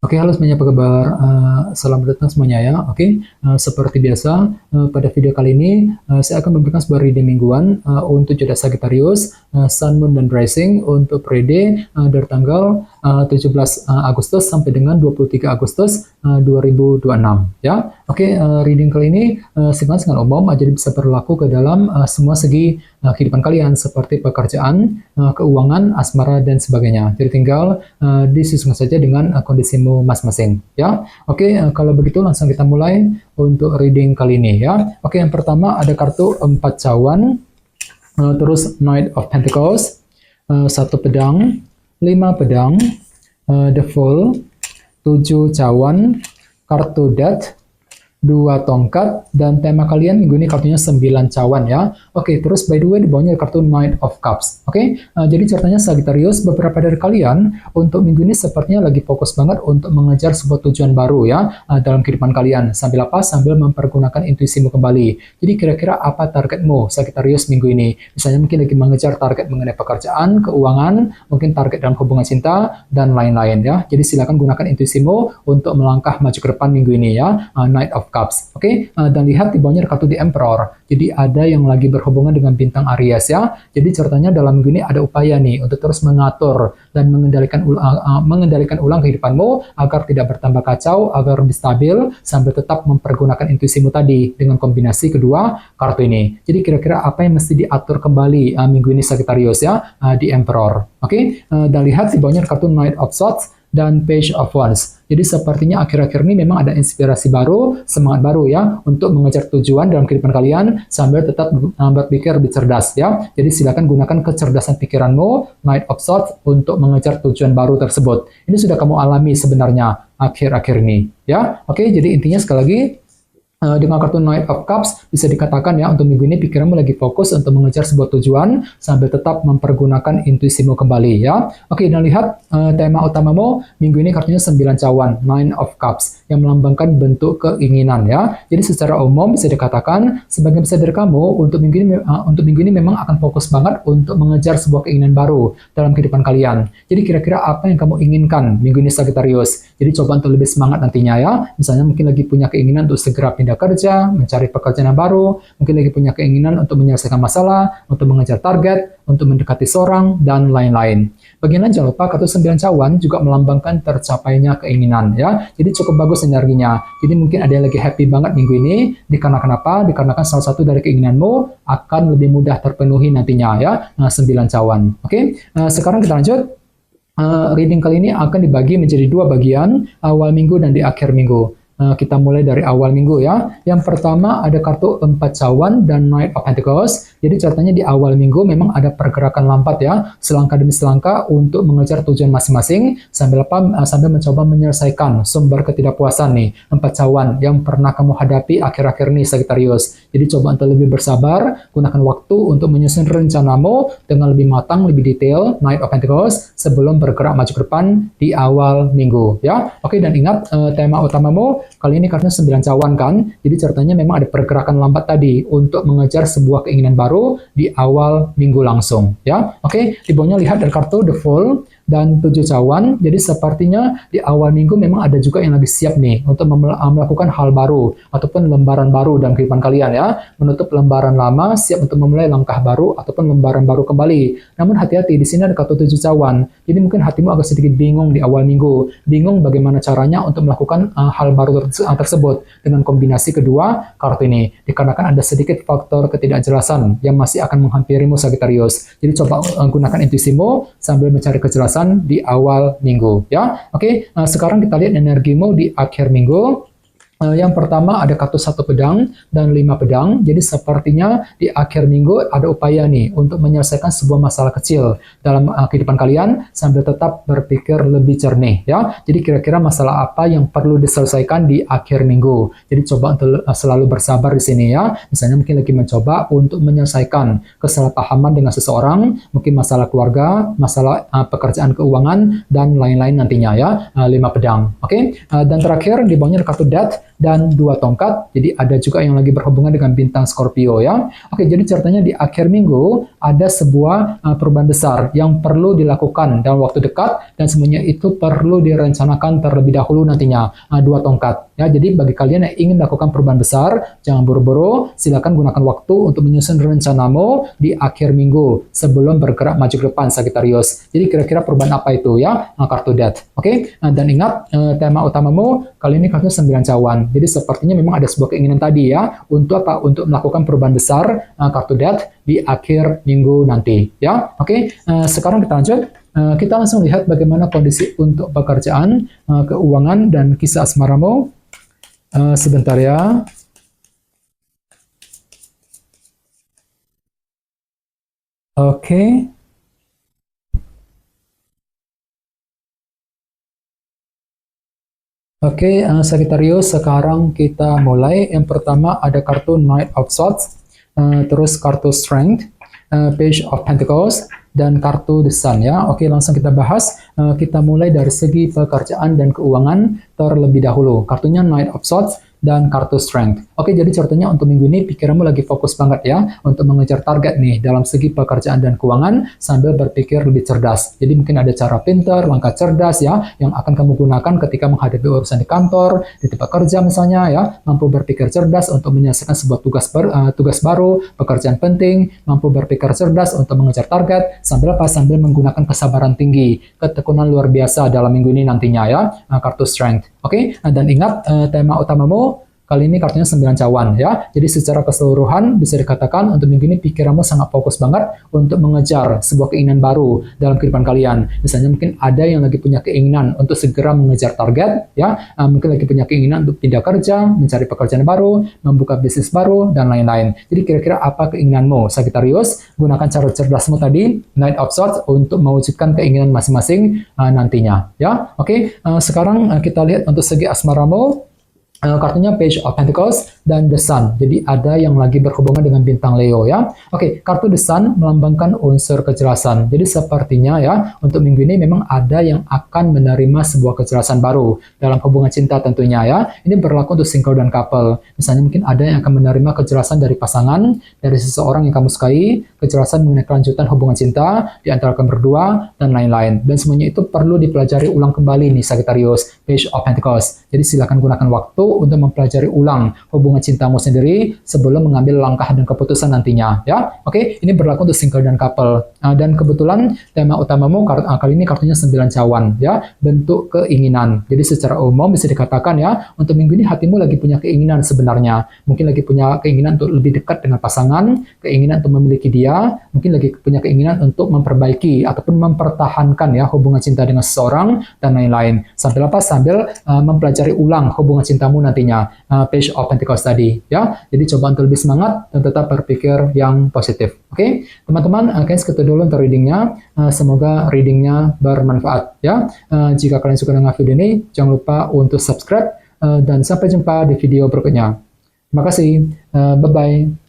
Oke, halo semuanya, apa kabar? Selamat datang semuanya ya. Oke, seperti biasa, pada video kali ini saya akan memberikan sebuah reading mingguan untuk zodiak Sagittarius, Sun, Moon, dan Rising untuk periode dari tanggal 17 Agustus sampai dengan 23 Agustus 2026 ya. Oke, reading kali ini sifatnya sangat umum, jadi bisa berlaku ke dalam semua segi kehidupan kalian seperti pekerjaan, keuangan, asmara, dan sebagainya. Jadi tinggal disesuaikan saja dengan kondisimu masing-masing ya. Oke, kalau begitu langsung kita mulai untuk reading kali ini ya. Oke, yang pertama ada kartu 4 cawan, terus Knight of Pentacles, 1 pedang, 5 pedang, The Fool, 7 cawan, kartu Death, 2 tongkat, dan tema kalian minggu ini kartunya 9 cawan ya. Oke, terus by the way di bawahnya ada kartu Knight of Cups. Oke, jadi ceritanya Sagittarius, beberapa dari kalian untuk minggu ini sepertinya lagi fokus banget untuk mengejar sebuah tujuan baru ya dalam kehidupan kalian. Sambil apa? Sambil mempergunakan intuisimu kembali. Jadi kira-kira apa targetmu Sagittarius minggu ini? Misalnya mungkin lagi mengejar target mengenai pekerjaan, keuangan, mungkin target dalam hubungan cinta, dan lain-lain ya. Jadi silakan gunakan intuisimu untuk melangkah maju ke depan minggu ini ya. Knight of Cups. Oke, dan lihat di bawahnya ada kartu The Emperor. Jadi ada yang lagi berhubungan dengan bintang Aries ya. Jadi ceritanya dalam minggu ini ada upaya nih untuk terus mengatur dan mengendalikan ulang kehidupanmu agar tidak bertambah kacau, agar lebih stabil sambil tetap mempergunakan intuisimu tadi dengan kombinasi kedua kartu ini. Jadi kira-kira apa yang mesti diatur kembali minggu ini Sagittarius ya, The Emperor. Oke, dan lihat di bawahnya ada kartu Knight of Swords dan Page of Wands. Jadi sepertinya akhir-akhir ini memang ada inspirasi baru, semangat baru ya, untuk mengejar tujuan dalam kehidupan kalian sambil tetap berpikir lebih cerdas ya. Jadi silakan gunakan kecerdasan pikiranmu, Knight of Swords, untuk mengejar tujuan baru tersebut. Ini sudah kamu alami sebenarnya akhir-akhir ini ya. Oke, jadi intinya sekali lagi, dengan kartu Knight of Cups bisa dikatakan ya untuk minggu ini pikiranmu lagi fokus untuk mengejar sebuah tujuan sambil tetap mempergunakan intuisimu kembali ya. Oke, dan lihat tema utamamu minggu ini kartunya 9 cawan, Nine of Cups, yang melambangkan bentuk keinginan ya. Jadi secara umum bisa dikatakan sebagian besar dari kamu untuk minggu ini memang akan fokus banget untuk mengejar sebuah keinginan baru dalam kehidupan kalian. Jadi kira-kira apa yang kamu inginkan minggu ini Sagittarius? Jadi coba untuk lebih semangat nantinya ya. Misalnya mungkin lagi punya keinginan untuk segera pindah kerja, mencari pekerjaan yang baru, mungkin lagi punya keinginan untuk menyelesaikan masalah, untuk mengejar target, untuk mendekati seorang, dan lain-lain. Bagian lain jangan lupa kartu 9 cawan juga melambangkan tercapainya keinginan ya. Jadi cukup bagus energinya. Jadi mungkin ada yang lagi happy banget minggu ini dikarenakan apa? Dikarenakan salah satu dari keinginanmu akan lebih mudah terpenuhi nantinya ya. 9 cawan. Oke, sekarang kita lanjut. Reading kali ini akan dibagi menjadi 2 bagian, awal minggu dan di akhir minggu. Kita mulai dari awal minggu ya. Yang pertama ada kartu 4 cawan dan Knight of Pentacles. Jadi ceritanya di awal minggu memang ada pergerakan lambat ya, selangkah demi selangkah untuk mengejar tujuan masing-masing sambil mencoba menyelesaikan sumber ketidakpuasan nih 4 cawan yang pernah kamu hadapi akhir-akhir ini Sagittarius. Jadi coba untuk lebih bersabar, gunakan waktu untuk menyusun rencanamu dengan lebih matang, lebih detail, Knight of Pentacles, sebelum bergerak maju ke depan di awal minggu ya. Oke, dan ingat tema utamamu kali ini kartunya 9 cawan kan, jadi ceritanya memang ada pergerakan lambat tadi untuk mengejar sebuah keinginan baru di awal minggu langsung ya. Oke, di bawahnya lihat dari kartu The Fool dan 7 cawan. Jadi sepertinya di awal minggu memang ada juga yang lagi siap nih untuk melakukan hal baru ataupun lembaran baru dalam kehidupan kalian ya, menutup lembaran lama, siap untuk memulai langkah baru ataupun lembaran baru kembali. Namun hati-hati, di sini ada kartu 7 cawan. Jadi mungkin hatimu agak sedikit bingung di awal minggu, bingung bagaimana caranya untuk melakukan hal baru tersebut dengan kombinasi kedua kartu ini, dikarenakan ada sedikit faktor ketidakjelasan yang masih akan menghampirimu Sagittarius. Jadi coba gunakan intuisimu sambil mencari kejelasan di awal minggu ya. Oke, sekarang kita lihat energimu di akhir minggu. Yang pertama ada kartu 1 pedang dan 5 pedang. Jadi sepertinya di akhir minggu ada upaya nih untuk menyelesaikan sebuah masalah kecil dalam kehidupan kalian sambil tetap berpikir lebih jernih ya. Jadi kira-kira masalah apa yang perlu diselesaikan di akhir minggu. Jadi coba untuk selalu bersabar di sini ya. Misalnya mungkin lagi mencoba untuk menyelesaikan kesalahpahaman dengan seseorang, mungkin masalah keluarga, masalah pekerjaan keuangan, dan lain-lain nantinya ya. 5 pedang. Oke, dan terakhir di bawahnya ada kartu Death. dan 2 tongkat. Jadi ada juga yang lagi berhubungan dengan bintang Scorpio ya. Oke, jadi ceritanya di akhir minggu ada sebuah perubahan besar yang perlu dilakukan dalam waktu dekat, dan semuanya itu perlu direncanakan terlebih dahulu nantinya. 2 tongkat ya. Jadi bagi kalian yang ingin melakukan perubahan besar, jangan buru-buru, silakan gunakan waktu untuk menyusun rencanamu di akhir minggu sebelum bergerak maju ke depan, Sagittarius. Jadi kira-kira perubahan apa itu ya? Kartu Death. Oke, dan ingat tema utamamu kali ini kartu 9 cawan. Jadi sepertinya memang ada sebuah keinginan tadi ya, untuk apa? Untuk melakukan perubahan besar, kartu Death di akhir minggu nanti ya. Oke, sekarang kita lanjut. Kita langsung lihat bagaimana kondisi untuk pekerjaan, keuangan, dan kisah asmaramu. Sebentar ya. Oke. Oke, Sagittarius, sekarang kita mulai. Yang pertama ada kartu Knight of Swords, terus kartu Strength, Page of Pentacles, dan kartu The Sun ya. Oke, langsung kita bahas. Kita mulai dari segi pekerjaan dan keuangan terlebih dahulu. Kartunya Knight of Swords dan kartu Strength. Oke, jadi ceritanya untuk minggu ini pikiranmu lagi fokus banget ya untuk mengejar target nih dalam segi pekerjaan dan keuangan sambil berpikir lebih cerdas. Jadi mungkin ada cara pintar, langkah cerdas ya yang akan kamu gunakan ketika menghadapi urusan di kantor, di tempat kerja misalnya ya. Mampu berpikir cerdas untuk menyelesaikan sebuah tugas baru, pekerjaan penting, mampu berpikir cerdas untuk mengejar target sambil menggunakan kesabaran tinggi, ketekunan luar biasa dalam minggu ini nantinya ya. Kartu Strength. Oke, dan ingat tema utamamu kali ini kartunya 9 cawan ya. Jadi secara keseluruhan bisa dikatakan untuk minggu ini pikiranmu sangat fokus banget untuk mengejar sebuah keinginan baru dalam kehidupan kalian. Misalnya mungkin ada yang lagi punya keinginan untuk segera mengejar target ya, mungkin lagi punya keinginan untuk pindah kerja, mencari pekerjaan baru, membuka bisnis baru, dan lain-lain. Jadi kira-kira apa keinginanmu, Sagittarius? Gunakan cara cerdasmu tadi, Knight of Swords, untuk mewujudkan keinginan masing-masing nantinya ya. Oke, sekarang kita lihat untuk segi asmaramu. Kartunya Page of Pentacles dan The Sun. Jadi ada yang lagi berhubungan dengan bintang Leo ya. Oke, kartu The Sun melambangkan unsur kejelasan. Jadi sepertinya ya, untuk minggu ini memang ada yang akan menerima sebuah kejelasan baru dalam hubungan cinta tentunya ya. Ini berlaku untuk single dan couple. Misalnya mungkin ada yang akan menerima kejelasan dari pasangan, dari seseorang yang kamu sukai, kejelasan mengenai kelanjutan hubungan cinta di antara kamu berdua, dan lain-lain. Dan semuanya itu perlu dipelajari ulang kembali nih, Sagittarius, Page of Pentacles. Jadi silakan gunakan waktu untuk mempelajari ulang hubungan cintamu sendiri sebelum mengambil langkah dan keputusan nantinya ya. Oke, ini berlaku untuk single dan couple. Dan kebetulan tema utamamu kali ini kartunya 9 cawan ya, bentuk keinginan. Jadi secara umum bisa dikatakan ya, untuk minggu ini hatimu lagi punya keinginan sebenarnya. Mungkin lagi punya keinginan untuk lebih dekat dengan pasangan, keinginan untuk memiliki dia, mungkin lagi punya keinginan untuk memperbaiki ataupun mempertahankan ya hubungan cinta dengan seseorang, dan lain-lain. Sambil apa? Sambil mempelajari ulang hubungan cintamu nantinya, Page of Pentacles tadi ya. Jadi coba untuk lebih semangat dan tetap berpikir yang positif. Oke, teman-teman, guys, segitu dulu untuk readingnya. Semoga readingnya bermanfaat ya. Jika kalian suka dengan video ini, jangan lupa untuk subscribe, dan sampai jumpa di video berikutnya. Terima kasih, bye-bye.